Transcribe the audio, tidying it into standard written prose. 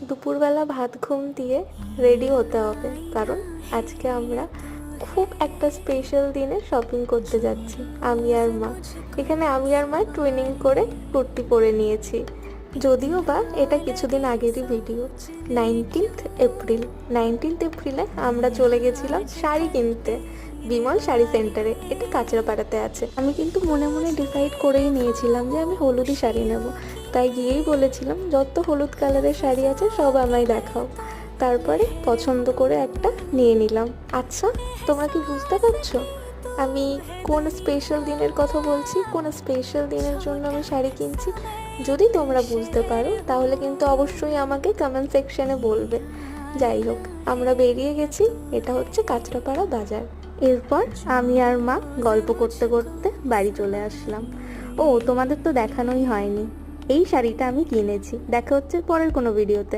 দুপুরবেলা ভাত ঘুম দিয়ে রেডি হতে হবে, কারণ আজকে আমরা খুব একটা স্পেশাল দিনে শপিং করতে যাচ্ছি আমি আর মা। এখানে আমি আর মা টুইনিং করে কুর্তি পরে নিয়েছি, যদিও বা এটা কিছুদিন আগেরই ভিডিও। 19th এপ্রিলে আমরা চলে গেছিলাম শাড়ি কিনতে বিমল শাড়ি সেন্টারে, এটা কাঁচরাপাড়াতে আছে। আমি কিন্তু মনে মনে ডিসাইড করেই নিয়েছিলাম যে আমি হলুদই শাড়ি নেব, তাই গিয়েই বলেছিলাম যত হলুদ কালারের শাড়ি আছে সব আমায় দেখাও। তারপরে পছন্দ করে একটা নিয়ে নিলাম। আচ্ছা, তোমরা কি বুঝতে পারছো আমি কোন স্পেশাল দিনের কথা বলছি, কোন স্পেশাল দিনের জন্য আমি শাড়ি কিনছি? যদি তোমরা বুঝতে পারো তাহলে কিন্তু অবশ্যই আমাকে কমেন্ট সেকশনে বলবে। যাই হোক, আমরা বেরিয়ে গেছি, এটা হচ্ছে কাঁচরাপাড়া বাজার। এরপর আমি আর মা গল্প করতে করতে বাড়ি চলে আসলাম। ও, তোমাদের তো দেখানোই হয়নি, এই শাড়িটা আমি কিনেছি। দেখা হচ্ছে পরের কোনো ভিডিওতে।